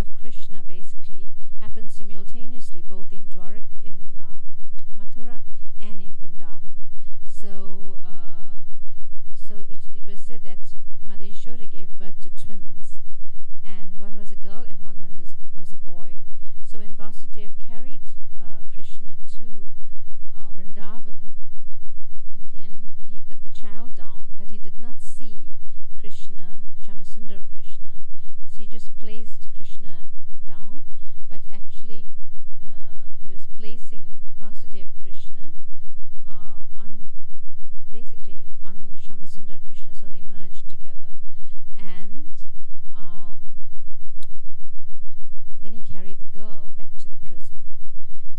of Krishna basically happened simultaneously both in Mathura and in Vrindavan. So it was said that Mother Yashoda gave birth to twins, and one was a girl and one was a boy. So when Vasudev carried Krishna to Vrindavan, then he put the child down, but he did not see Krishna, Shamasundar Krishna. So he just placed Krishna down, but actually he was placing Vasudev Krishna basically on Shamasundar Krishna, so they merged together. And then he carried the girl back to the prison.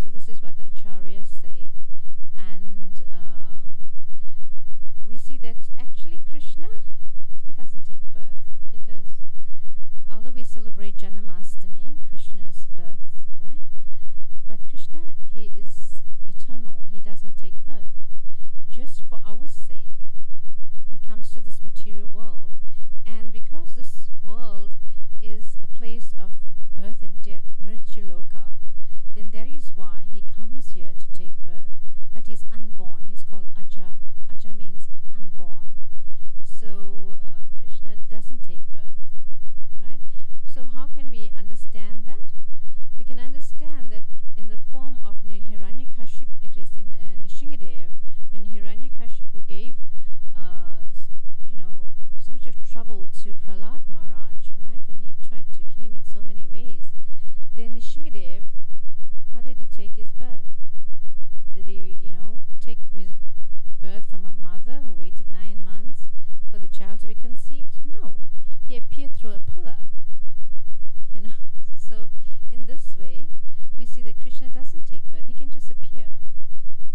So this is what the acharyas say. And we see that actually Krishna, he doesn't take birth, because although we celebrate Janamastami, Krishna's birth, right? But Krishna, he is eternal, he does not take birth. Just for our sake, he comes to this material world. And because this world is a place of birth and death, Mrityuloka, then that is why he comes here to take birth. But he's unborn. He's called Aja. Aja means unborn. So Krishna doesn't take birth, right? So how can we understand that? We can understand that in the form of Hiranyakashipu, at least in Nishingadev, when Hiranyakashipu gave so much of trouble to Prahlad Maharaj, right? And he tried to kill him in so many ways. Then Nishingadev, how did he take his birth? Did he, take his birth from a mother who waited 9 months for the child to be conceived? No. He appeared through a pillar. So in this way, we see that Krishna doesn't take birth. He can just appear,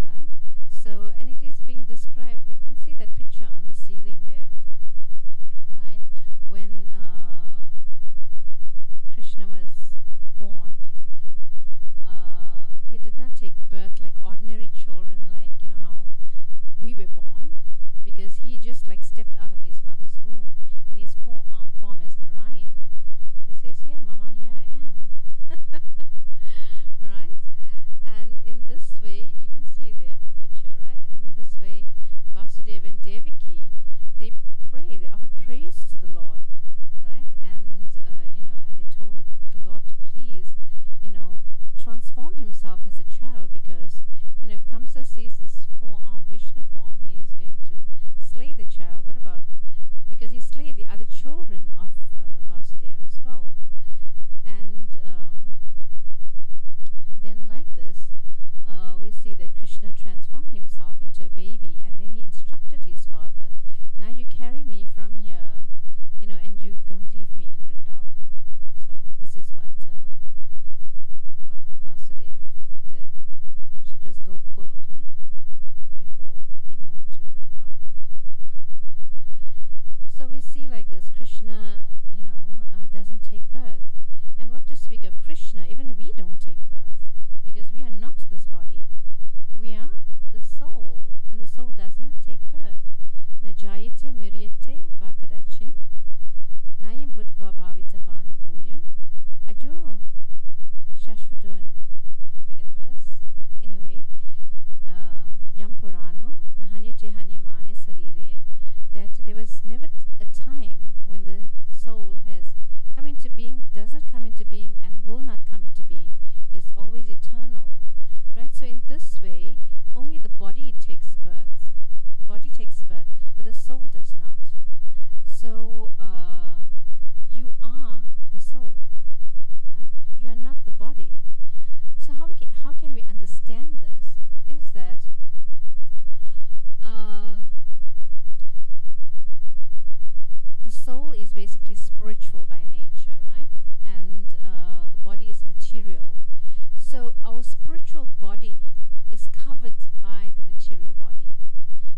right? So, and it is being described, we can see that picture on the ceiling there, right? When Krishna was born, basically, he did not take birth like ordinary children, like, how we were born, because he just like stepped out of his mother's womb in his four-arm form as Narayan. He says, yeah, Mama, here I am. Right? And in this way, you can see there the picture, right? And in this way, Vasudeva and Devaki, they pray, they offered praise to the Lord, right? And and they told the Lord to please, transform himself as a child, because if Kamsa sees this four-arm Vishnu form, he is going to slay the child. What about, because he slayed the other children of Vasudeva as well. And then like this, we see that Krishna transformed himself into a baby, and then he instructed his father, now you carry me from here, and you don't leave me in Vrindavan. So this is what Vasudeva did. Actually, it was Gokul, right? Before they moved to Vrindavan. So Gokul. So we see like this, Krishna, doesn't take birth. And what to speak of Krishna, even we don't take birth, because we are not this body, we are the soul, and the soul does not take birth. Najayate miryate vakadachin, nayam budva bhavita vanabuya, ajo shashvadon, I forget the verse, but anyway, yam purano, nahanyate hanyamane sarire, that there was never a time when the soul has come into being, does not come into being, and will not come into being, is always eternal, right? So in this way, only the body takes birth. The body takes birth, but the soul does not. So you are the soul, right? You are not the body. So how can we understand this? Is that the soul is basically spiritual by nature, right? And the body is material. So our spiritual body is covered by the material body.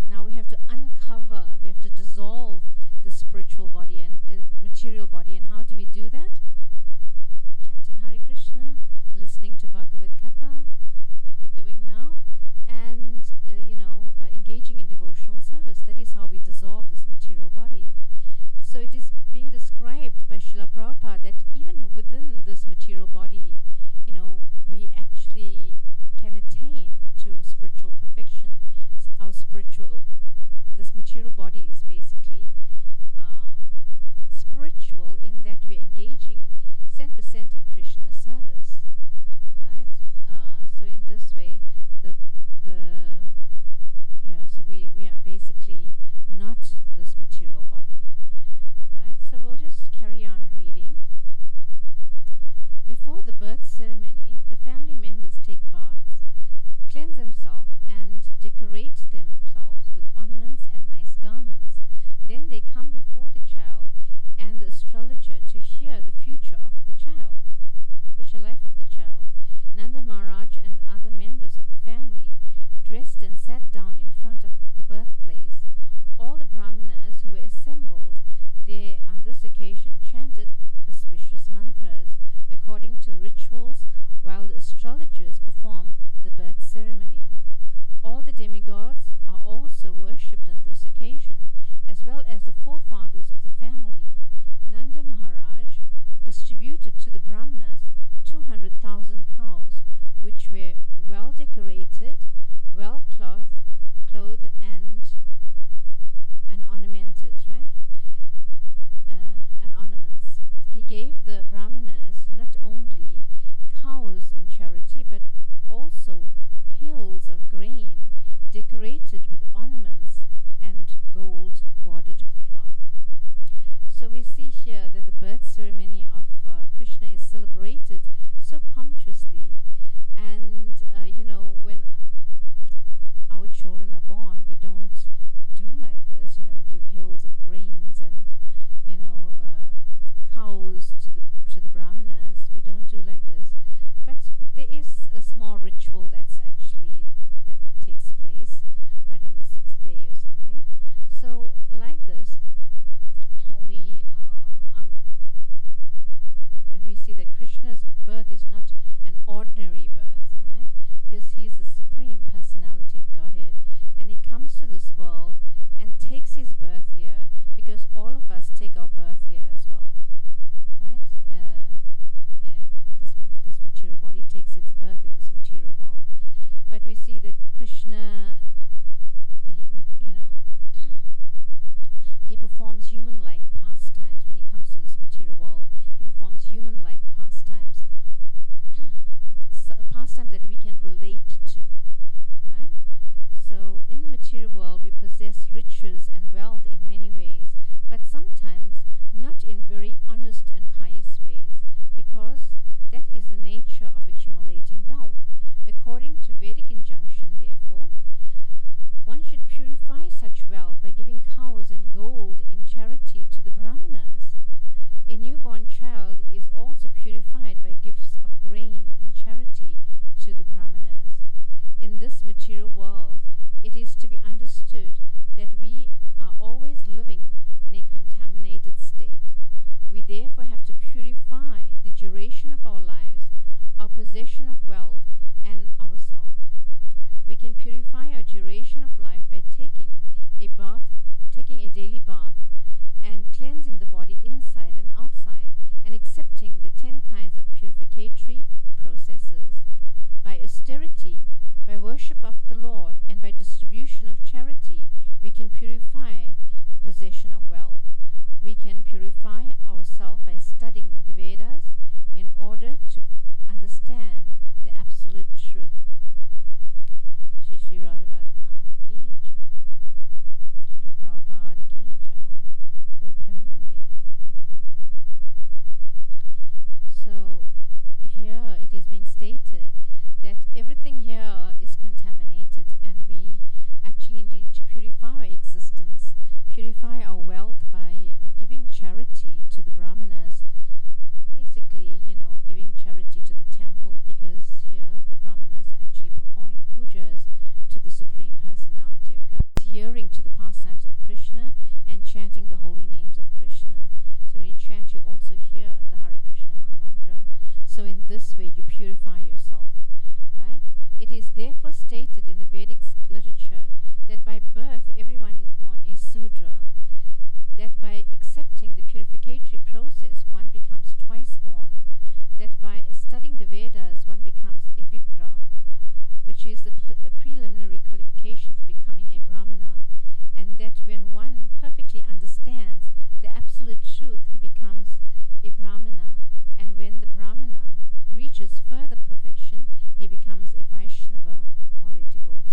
Now we have to uncover, we have to dissolve the spiritual body and material body. And how do we do that? Chanting Hare Krishna, listening to Bhagavad Katha, like we're doing now, and engaging in devotional service. That is how we dissolve this material body. So it is being described by Srila Prabhupada that even within this occasion chanted auspicious mantras according to rituals, while the astrologers perform the birth ceremony. All the demigods are also worshipped on this occasion, as well as the forefathers of the family. Nanda Maharaj distributed to the Brahmanas 200,000 cows, which were well decorated, well clothed and ornamented, right? And ornaments. He gave the Brahmanas not only cows in charity, but also hills of grain decorated with ornaments and gold bordered cloth. So we see here that the birth ceremony of Krishna is celebrated so punctuously, and when our children are born, we don't do like this, give hills of grains and cows to the Brahmanas. We don't do like this, but there is a small ritual that takes place right on the 6th day or something. So like this, we see that Krishna's birth is not an ordinary birth, right? Because he is the supreme personality of Godhead, and he comes to this world and takes his birth here, because all of us take our birth here as well, right? This material body takes its birth in this material world, but we see that Krishna, he performs human-like pastimes when he comes to this material world. He performs human-like pastimes, pastimes that we can relate to, right? So in the material world, we possess riches and wealth in many ways, but sometimes not in very honest and pious ways, because that is the nature of accumulating wealth. According to Vedic injunction, therefore, one should purify such wealth by giving cows and gold in charity to the Brahmanas. A newborn child is also purified by gifts of grain in charity to the Brahmanas. In this material world, it is to be understood that we are always living in a contaminated state. We therefore have to purify the duration of our lives, our possession of wealth, and ourselves. We can purify our duration of life by taking a daily bath, and cleansing the body inside and outside, and accepting the 10 kinds of purificatory processes. By austerity, by worship of the Lord, and by distribution of charity, we can purify the possession of wealth. We can purify ourselves by studying the Vedas in order to understand the absolute truth. Shri Radharanath ki jai. Srila Prabhupada ki jai. Go Premanande. Hari Hari Bol. So here it is being stated that everything here is contaminated, and we actually need to purify our existence, purify our wealth by giving charity to the Brahmanas. Basically, giving charity to the temple, because here the Brahmanas are actually performing pujas to the Supreme Personality of God, adhering to the pastimes of Krishna and chanting the holy names of Krishna. So when you chant, you also hear the Hare Krishna Mahamantra. So in this way you purify yourself, right? It is therefore stated in the Vedic literature that by birth everyone is born a Sudra, that by accepting the purificatory process one becomes twice born, that by studying the Vedas one becomes a Vipra, which is the preliminary qualification for becoming a Brahmana, and that when one perfectly understands the absolute truth, he becomes a Brahmana, and when the Brahmana reaches further perfection, he becomes a Vaishnava or a devotee.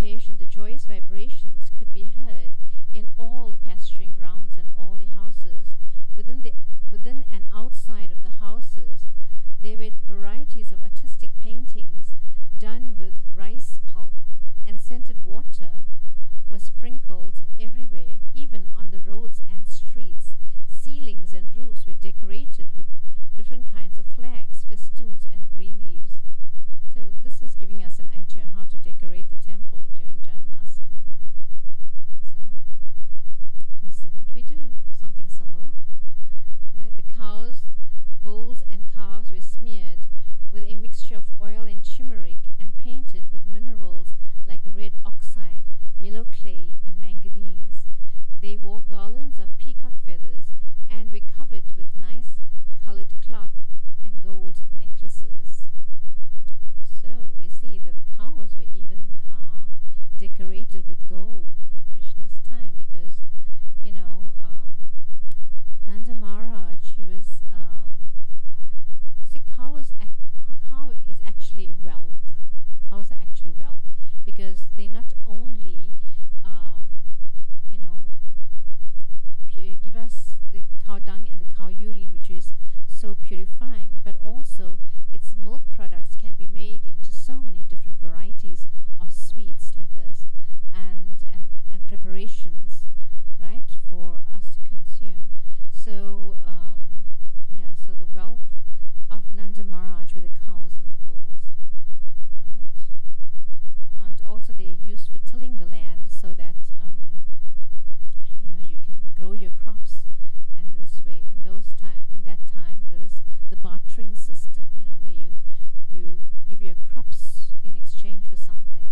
occasion, the joyous vibrations could be heard in all the pasturing grounds and all the houses. Within and outside of the houses, there were varieties of artistic paintings done with rice pulp, and scented water was sprinkled everywhere, even on the roads and streets. Ceilings and roofs were decorated with different kinds of flags, festoons, and green leaves. So this is giving us an idea how to decorate the temple during Janmashtami. So we see that we do something similar, right? The cows, bulls, and calves were smeared with a mixture of oil and turmeric and painted with minerals like red oxide, yellow clay, and manganese. They wore garlands of peacock feathers and were covered with nice colored cloth and gold necklaces. So we see that the cows were even decorated with gold in Krishna's time, because, you know, Nanda Maharaj, he was, see, cow is actually wealth. Cows are actually wealth, because they not only, you know, give us the cow dung and the cow urine, which is so purifying, but also its milk products can be made into so many different varieties of sweets like this, and preparations, right, for us to consume. So yeah, so the wealth of Nanda Maharaj were the cows and the bulls, right? And also they used for tilling the land, so that you know, you can grow your crops. And in this way, in that time, there was the bartering system, you know, where you give your crops in exchange for something.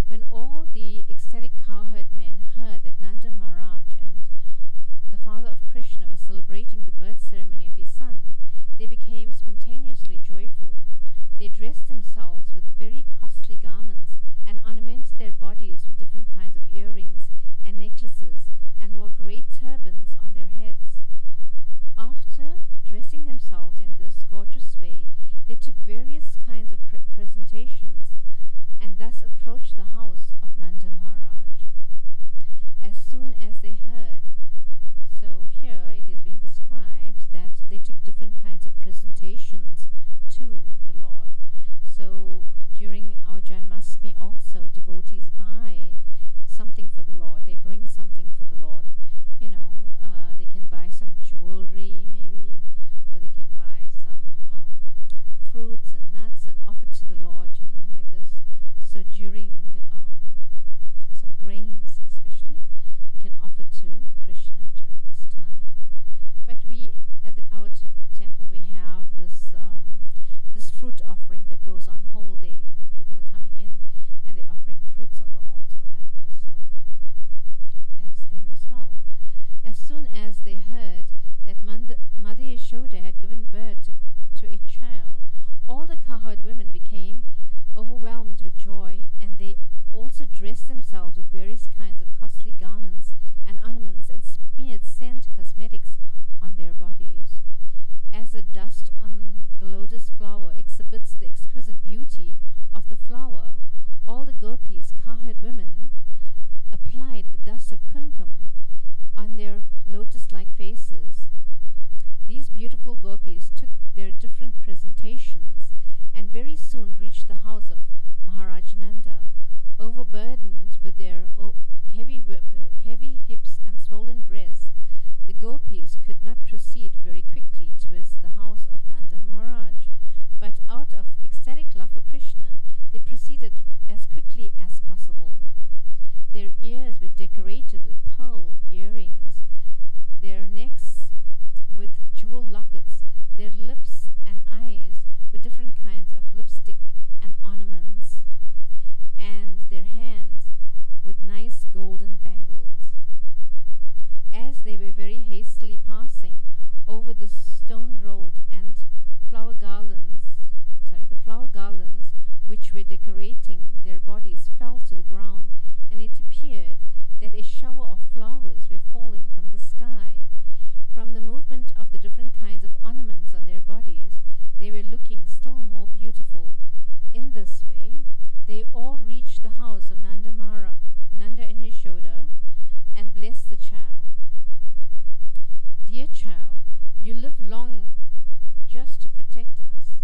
When all the ecstatic cowherd men heard that Nanda Maharaj and the father of Krishna was celebrating the birth ceremony of his son, they became spontaneously joyful. They dressed themselves with very costly garments and ornamented their bodies with different kinds of earrings and necklaces, and wore great turbans on their heads. After dressing themselves in this gorgeous way, they took various kinds of presentations, and thus approached the house of Nanda Maharaj. As soon as they heard, so here it is being described that they took different kinds of presentations to the Lord. So during our Janmashtami also, devotees buy something for the Lord. They bring something for the Lord. You know, they can buy some jewelry maybe, or they can buy some fruits and nuts and offer to the Lord, you know, like this. So during some grains especially, we can offer to Krishna during this time. But we, at our temple, we have this this fruit offering that goes on whole day. You know, people are coming in and they're offering fruits on the altar like this. So that's there as well. As soon as they heard that Mother Yashoda had given birth to a child, all the cowherd women became overwhelmed with joy, and they also dressed themselves with various kinds of costly garments and ornaments, and smeared scent cosmetics on their bodies. As the dust on the lotus flower exhibits the exquisite beauty of the flower, all the gopis, cowherd women, applied the dust of kumkum on their lotus-like faces. These beautiful gopis took their different presentations and very soon reached the house of Maharaj Nanda. Overburdened with their heavy hips and swollen breasts, the gopis could not proceed very quickly towards the house of Nanda Maharaj, but out of ecstatic love for Krishna, they proceeded as quickly as possible. Their ears were decorated with pearl earrings, their necks with jewel lockets, their lips and eyes with different kinds of lipstick and ornaments, and their hands with nice golden bangles. As they were very hastily passing over the stone road, and the flower garlands which were decorating their bodies fell to the ground, and it appeared that a shower of flowers were falling from the sky. From the movement of the different kinds of ornaments on their bodies, they were looking still more beautiful. In this way, they all reached the house of Nanda and Yashoda, and blessed the child. Dear child, you live long just to protect us.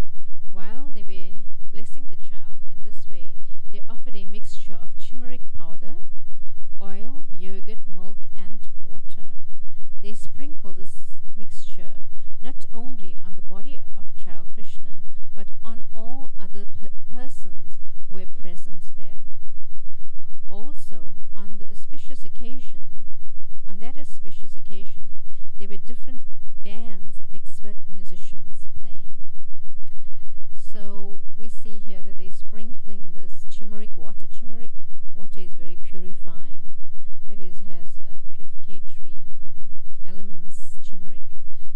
While they were blessing the child in this way, they offered a mixture of turmeric powder, oil, yogurt, milk, and water. They sprinkled this mixture not only on the body of child Krishna, but on all other persons who were present there. Also, on that auspicious occasion, there were different bands of expert musicians playing. So we see here that they're sprinkling this turmeric water. Turmeric water is very purifying. That is, has purificatory elements, turmeric.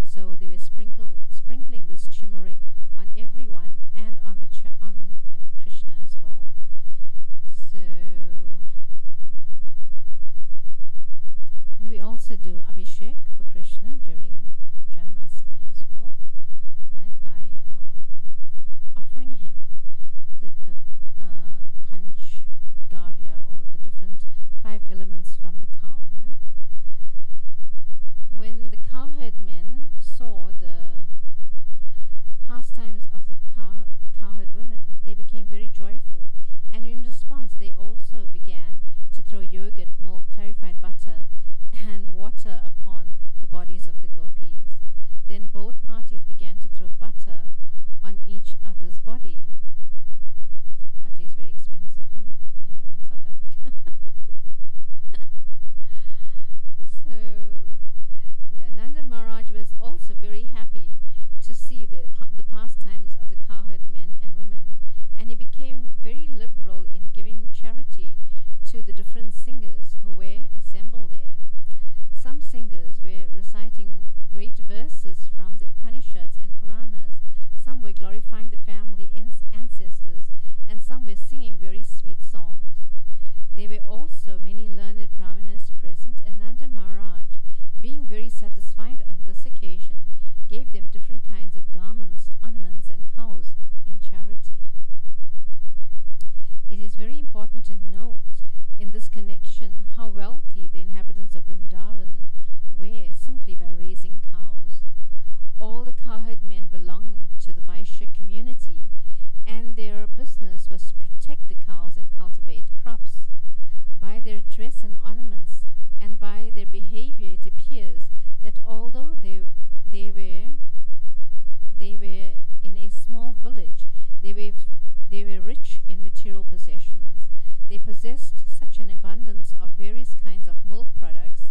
So they were sprinkling this turmeric on everyone and on Krishna as well. So, yeah. And we also do Abhishek for Krishna during Janmashtami as well, right? By offering him the Panch Gavya, or the different 5 elements from the cow, right? When the cowherd men saw the pastimes of the cowherd women, they became very joyful, and in response they also began to throw yogurt, milk, clarified butter and water upon the bodies of the gopis. Then both parties began to throw butter on each other's body. Butter is very expensive, huh? Yeah, in South Africa. So, yeah, Nanda Maharaj was also very happy to see the pastimes of the cowherd men and women, and he became very liberal in giving charity to the different singers who were assembled there. Some singers were reciting great verses from the Upanishads and Puranas, some were glorifying the family ancestors, and some were singing very sweet songs. There were also many learned brahmanas present, and Nanda Maharaj, being very satisfied on this occasion, gave them different kinds of garments, ornaments, and cows in charity. It is very important to note in this connection how wealthy the inhabitants of Vrindavan were simply by raising cows. All the cowherd men belonged to the Vaishya community, and their business was to protect the cows and cultivate crops. By their dress and ornaments, and by their behavior, it appears that although they were in a small village, they were rich in material possessions. They possessed such an abundance of various kinds of milk products,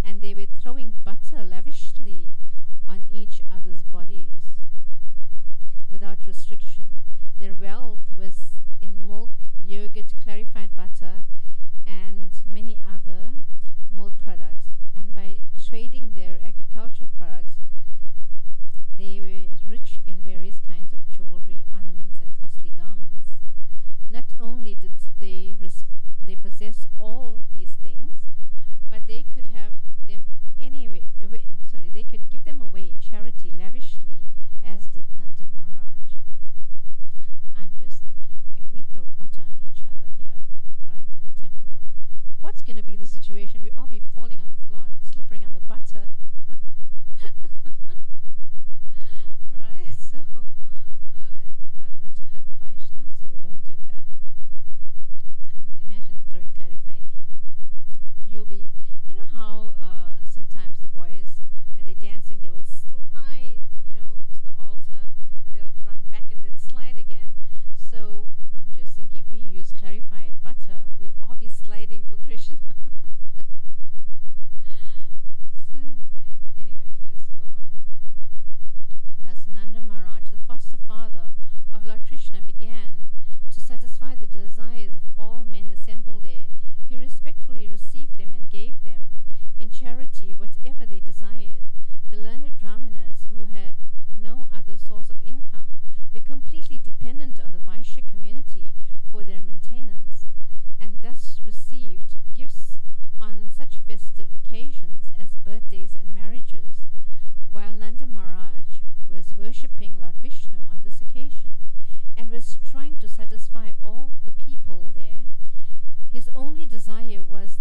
and they were throwing butter lavishly on each other's bodies without restriction. Their wealth was in milk, yogurt, clarified butter, and many other milk products, and by trading their agricultural products, they were rich in various kinds of jewelry, ornaments, and costly garments. Not only did they possess all these things, but they could have them they could give them away in charity lavishly, as did Nanda Maharaj. I'm just thinking, if we throw butter on each other here, right, in the temple room, what's going to be the situation? We'll all be falling on the floor and slipping on the butter. Right? So, not to hurt the Vaishnavas, so we don't do that. And imagine throwing clarified ghee. You'll be, you know how sometimes the boys, when they're dancing, they will slide, to the altar, and they'll run back and then slide again. So I'm just thinking, if we use clarified butter, we'll all be sliding for Krishna. So anyway.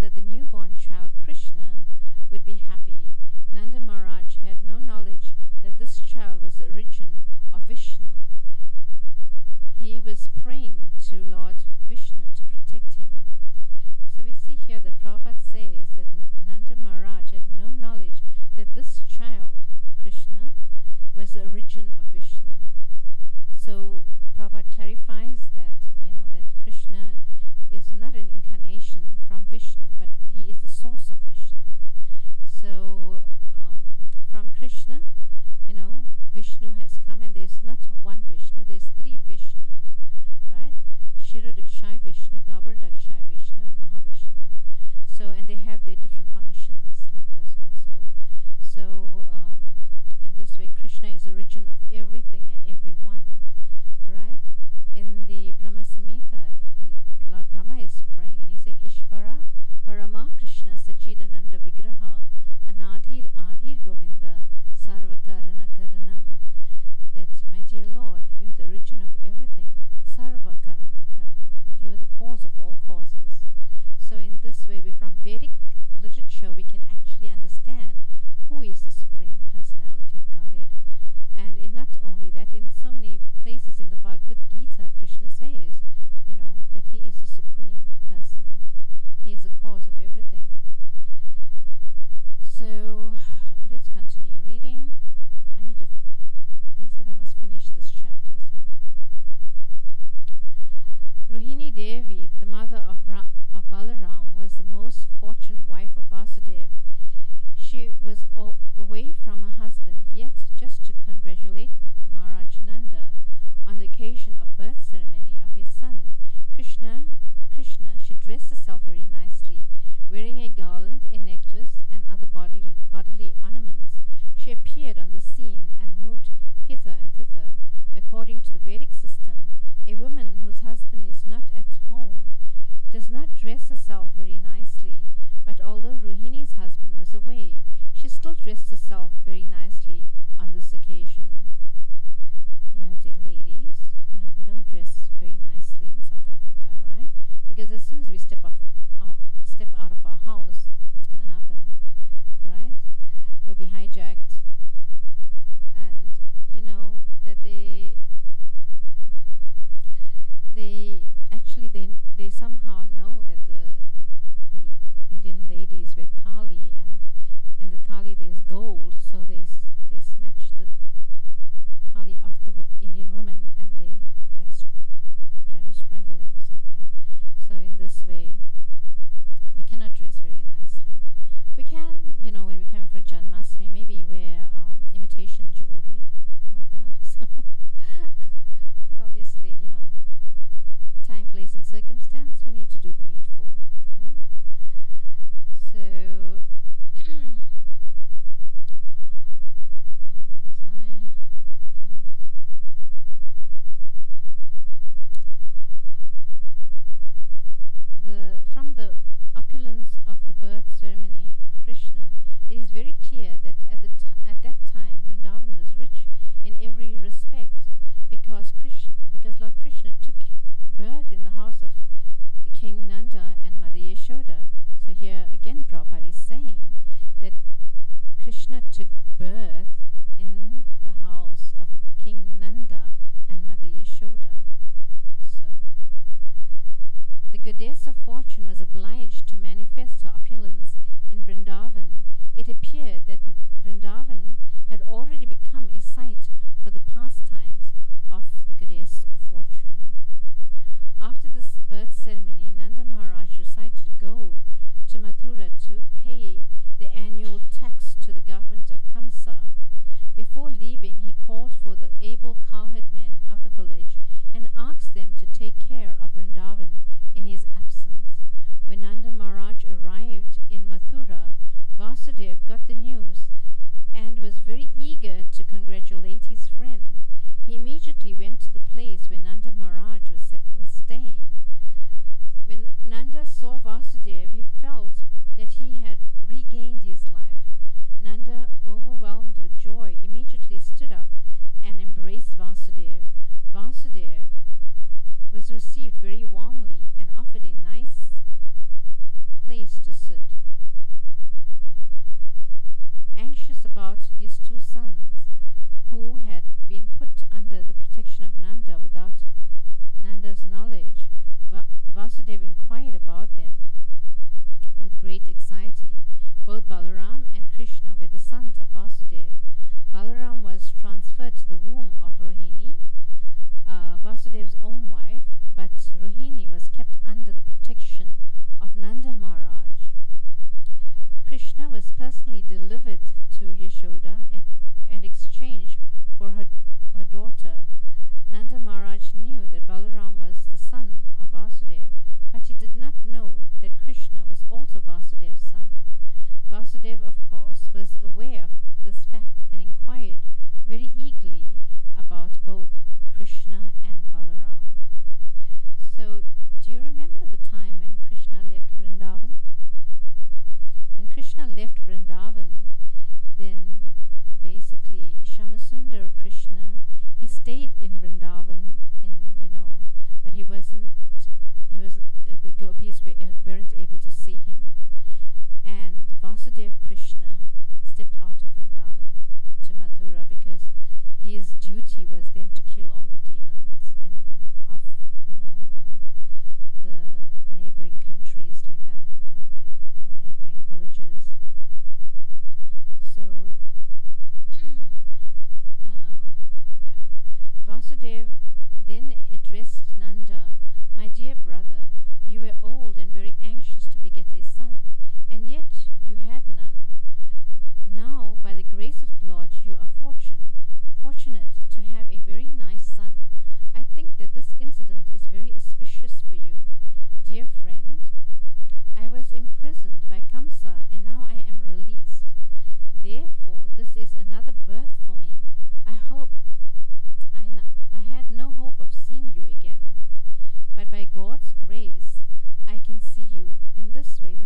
that the newborn child Krishna would be happy, Nanda Maharaj had no knowledge that this child was the origin of Vishnu. He was praying to Lord Vishnu to protect him. So we see here that Prabhupada says that Nanda Maharaj had no knowledge that this child, Krishna, was the origin of Vishnu. So Prabhupada clarifies that, that Krishna is not an incarnation from Vishnu, but he is the source of Vishnu. So from Krishna, Vishnu has come, and there's not one Vishnu, there's three Vishnus, right? Shirodakshai Vishnu, Garbhodakshai Vishnu, and Mahavishnu. So, and they have their different functions like this also. So, in this way, Krishna is the origin of everything and everyone, right? In the Brahma Samhita, Lord Brahma is praying and he's saying, Ishvara Parama Krishna Sachidananda Vigraha Anadhir Adhir Govinda Sarvakarana Karanam. That, my dear Lord, you are the origin of everything. Sarvakarana Karanam. You are the cause of all causes. So in this way, from Vedic literature, we can actually understand who is the Supreme Personality of Godhead. And not only that, in so many places in the Bhagavad Gita, Krishna says, that he is the Supreme Person. He is the cause of everything. So let's continue reading. They said I must finish this chapter, so. Rohini Devi, the mother of Balaram, was the most fortunate wife of Vasudev. She was away from her husband, yet just to congratulate Maharaj Nanda on the occasion of birth ceremony of his son, Krishna, she dressed herself very nicely, wearing a garland, a necklace, and other bodily ornaments. She appeared on the scene and moved hither and thither. According to the Vedic system, a woman whose husband is not at home does not dress herself very nicely, but although Rohini's husband was away, she still dressed herself very nicely on this occasion. Ladies, we don't dress very nicely in South Africa, right? Because as soon as we step out of our house, what's going to happen, right? We'll be hijacked. And that they somehow know that the Indian ladies wear thali, and in the thali there's gold, so they snatch the thali off the Indian women and they try to strangle them or something. So in this way, we cannot dress very nicely. We can, when we're coming for Janmashtami, maybe wear imitation jewelry like that. So, but obviously, the time, place, and circumstance, we need to do the needful, right? So, from the opulence of the birth ceremony of Krishna, it is very clear that at that time Vrindavan was rich in every respect, because Lord Krishna took birth in the house of King Nanda and Mother Yashoda. So here again Prabhupada is saying that Krishna took birth in the house of King Nanda and Mother Yashoda. So the goddess of fortune was obliged to manifest her opulence in Vrindavan. It appeared that Vrindavan had already become a site for the pastimes of the goddess of fortune. After this birth ceremony, Nanda Maharaj decided to go to Mathura to pay the annual tax to the government of Kamsa. Before leaving, he called for the able cowherd men of the village and asked them to take care of Vrindavan in his absence. When Nanda Maharaj arrived in Mathura, Vasudev got the news and was very eager to congratulate his friend. He immediately went to the place where Nanda Maharaj was staying. When Nanda saw Vasudev, he felt that he had regained his life. Nanda, overwhelmed with joy, immediately stood up and embraced Vasudev. Vasudev was received very warmly and offered a nice place to inquired about them with great anxiety. Both Balaram and Krishna were the sons of Vasudeva. Balaram was transferred to the womb of Rohini, Vasudev's own wife, but Rohini was kept under the protection of Nanda Maharaj. Krishna was personally delivered to Yashoda and exchanged for her daughter. Nanda Maharaj knew that Balaram was the son of Vasudeva, but he did not know that Krishna was also Vasudev's son. Vasudeva, of course, was aware of this fact and inquired very eagerly about both Krishna and Balaram. So, do you remember the time when Krishna left Vrindavan? When Krishna left Vrindavan, then basically Shamasundar Krishna, he stayed in Vrindavan, but the gopis weren't able to see him. And Vasudeva Krishna stepped out of Vrindavan to Mathura because his duty was then to kill all the demons of the neighboring countries like that, the neighboring villages. So Vasudeva then addressed Nanda, "My dear brother, you were old and very anxious to beget a son, and yet you had none. Now, by the grace of the Lord, you are fortunate to have a very nice son. I think that this incident is very auspicious for you. Dear friend, I was imprisoned by Kamsa and now I am released. Therefore, this is another birth for me. I had no hope of seeing you again, but by God's grace, I can see you. In this way,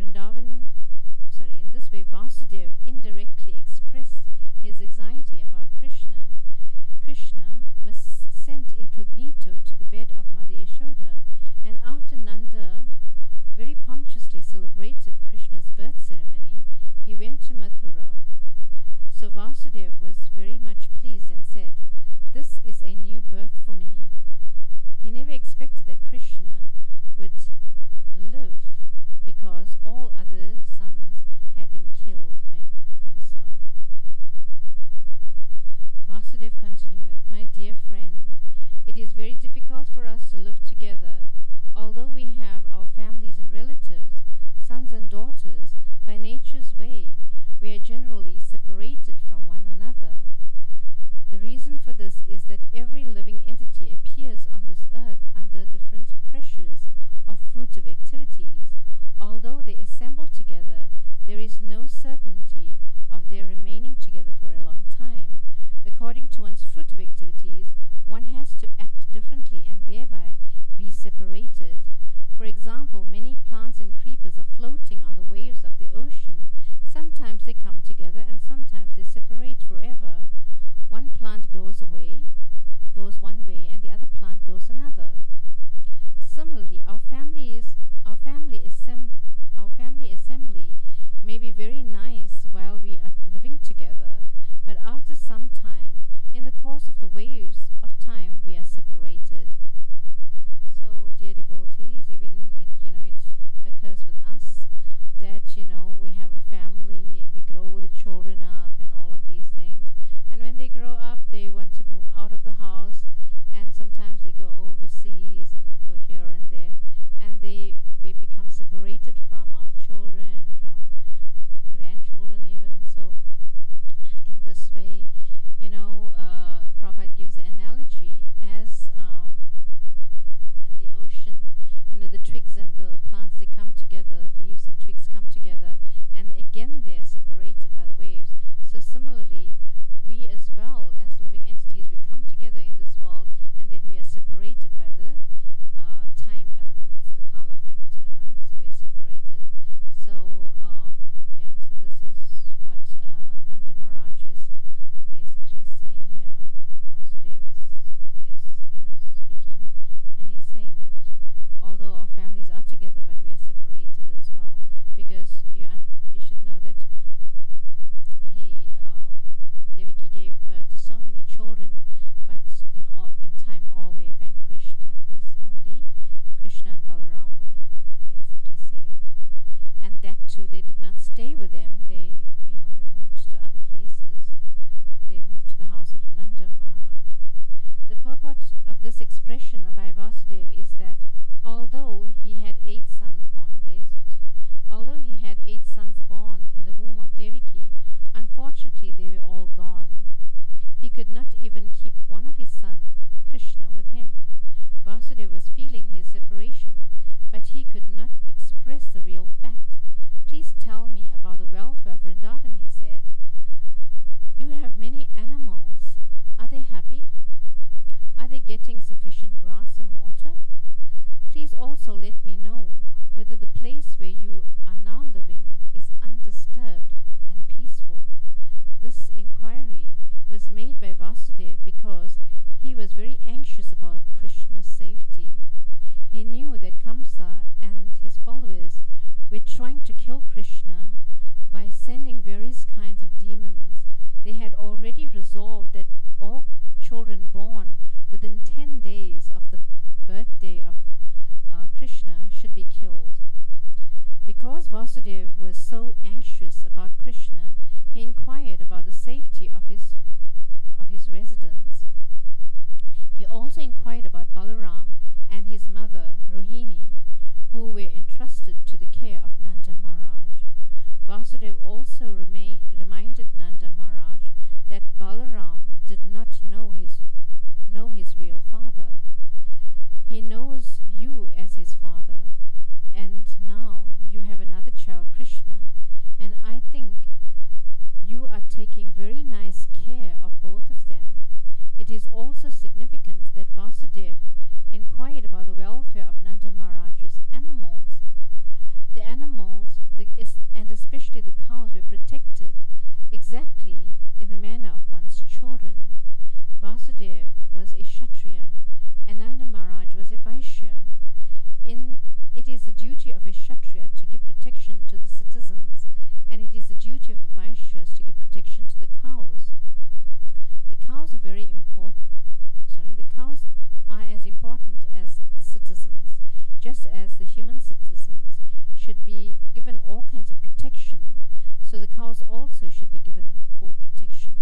Vasudeva indirectly expressed his anxiety about Krishna. Krishna was sent incognito to the bed of Mother Yashoda, and after Nanda very punctuously celebrated Krishna's birth ceremony, he went to Mathura. So Vasudeva was very much pleased and said, "This is a new birth for me." He never expected that Krishna would live because all other sons had been killed by Kamsa. Vasudeva continued, "My dear friend, it is very difficult for us to live together. Although we have our families and relatives, sons and daughters, by nature's way, we are generally separated from one another. The reason for this is that every living entity appears on this earth under different pressures of fruitive activities. Although they assemble together, there is no certainty of their remaining together for a long time. According to one's fruitive activities, one has to act differently and thereby be separated. For example, many plants and creepers are floating on the waves of the ocean. Sometimes they come together and sometimes they separate forever. One plant goes one way, and the other plant goes another. Similarly, our family assembly may be very nice while we are living stay with them. They, moved to other places. They moved to the house of Nanda Maharaj. The purport of this expression by Vasudeva is that although he had 8 sons born, although he had 8 sons born in the womb of Devaki, unfortunately they were all gone. He could not even keep one of his sons, Krishna, with him. Vasudeva was feeling his separation, but he could not express the real fact. Please tell me about the welfare of Vrindavan, he said. You have many animals. Are they happy? Are they getting sufficient grass and water? Please also let me know whether the place where you are now living is undisturbed and peaceful. This inquiry was made by Vasudeva because he was very anxious about Krishna's safety. He knew that Kamsa and his followers were trying to kill Krishna by sending various kinds of demons. They had already resolved that all children born within 10 days of the birthday of Krishna should be killed. Because Vasudeva was so anxious about Krishna, he inquired about the safety of his residence. He also inquired about Balaram and his mother Rohini, who were entrusted to the care of Nanda Maharaj. Vasudeva also reminded Nanda Maharaj that Balaram did not know his real father. He knows you as his father, and now you have another child, Krishna, and I think you are taking very nice care of both of them. It is also significant that Vasudeva inquired about the welfare of Nanda Maharaj's animals. The animals, and especially the cows, were protected exactly in the manner of one's children. Vasudeva was a Kshatriya and Nanda Maharaj was a Vaishya. It is the duty of a Kshatriya to give protection to the citizens, and it is the duty of the Vaishyas to give protection to the cows. The cows are very important. The cows are as important as the citizens, just as the human citizens should be given all kinds of protection, so the cows also should be given full protection.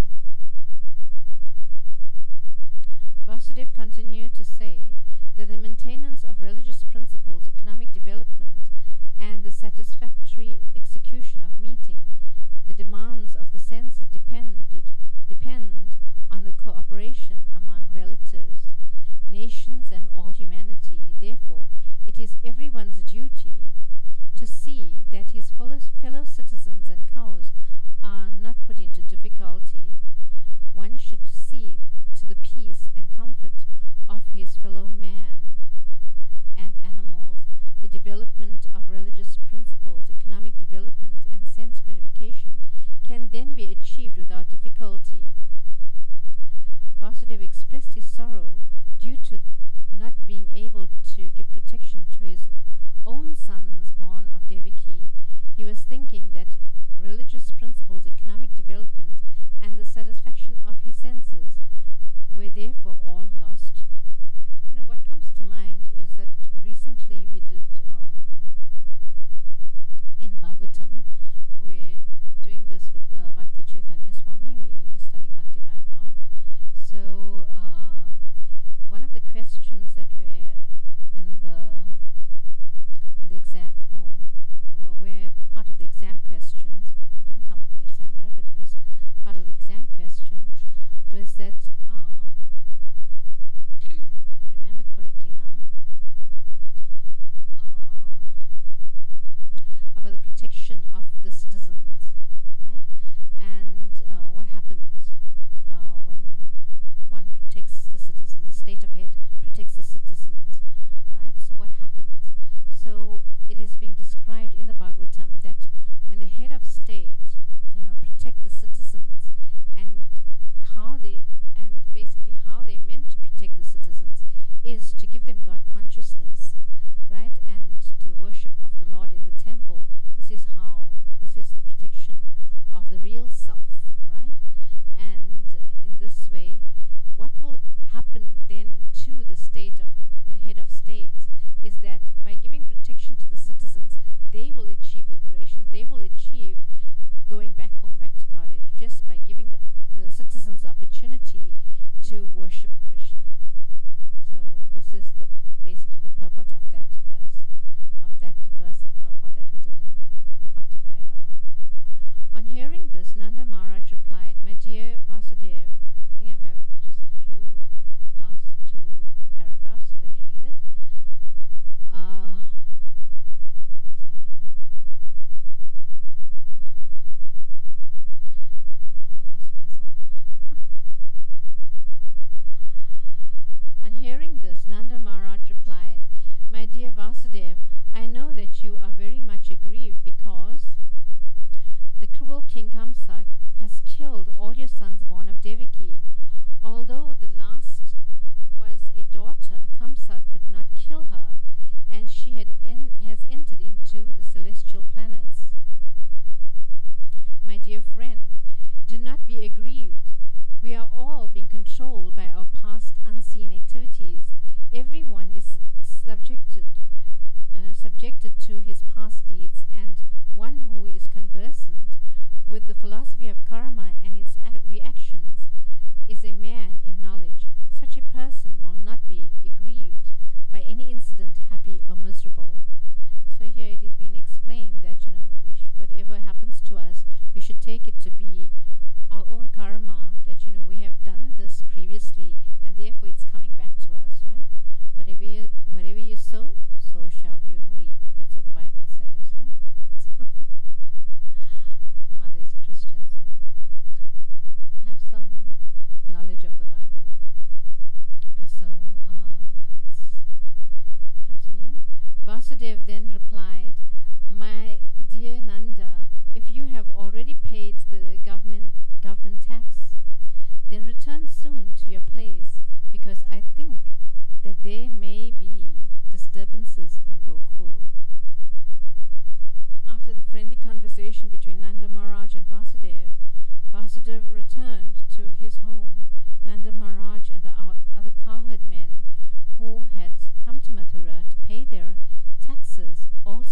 Vasudeva continued to say that the maintenance of religious principles, economic development, and the satisfactory execution of meeting the demands of the senses depend on the cooperation among relatives, nations, and all humanity. Therefore, it is everyone's duty to see that his fellow citizens and cows are not put into difficulty. One should see to the peace and comfort of his fellow man and animals. The development of religious principles, economic development, and sense gratification can then be achieved without difficulty. Vasudeva expressed his sorrow due to not being able to give protection to his own sons born of Devaki. He was thinking that religious principles, economic development, and the satisfaction of his senses were therefore all lost. What comes to mind is that recently we did in Bhagavatam, we're doing this with Bhakti Chaitanya Swami. We are studying Bhakti Vaibhav. So one of the questions that were in the exam, or were part of the exam questions, it didn't come out in the exam, right? But it was part of the exam question, was that you are very much aggrieved because the cruel King Kamsa has killed all your sons born of Devaki. Although the last was a daughter, Kamsa could not kill her, and she has entered into the celestial planets. My dear friend, do not be aggrieved. We are all being controlled by our past unseen activities. Everyone is subjected to his past deeds, and one who is conversant with the philosophy of karma and its reactions is a man in knowledge. Such a person will not be aggrieved by any incident, happy or miserable. So here it is being explained that, whatever happens to us, we should take it to be our own karma, that, we have done this previously, and therefore it's coming back to us, right? Whatever you sow, so shall you reap. That's what the Bible says, right? My mother is a Christian, so I have some knowledge of the Bible. So, let's continue. Vasudev then replied, "My dear Nanda, if you have already paid the government tax, then return soon to your place, because I think that there may be disturbances in Gokul." After the friendly conversation between Nanda Maharaj and Vasudev, Vasudev returned to his home. Nanda Maharaj and the other cowherd men who had come to Mathura to pay their taxes all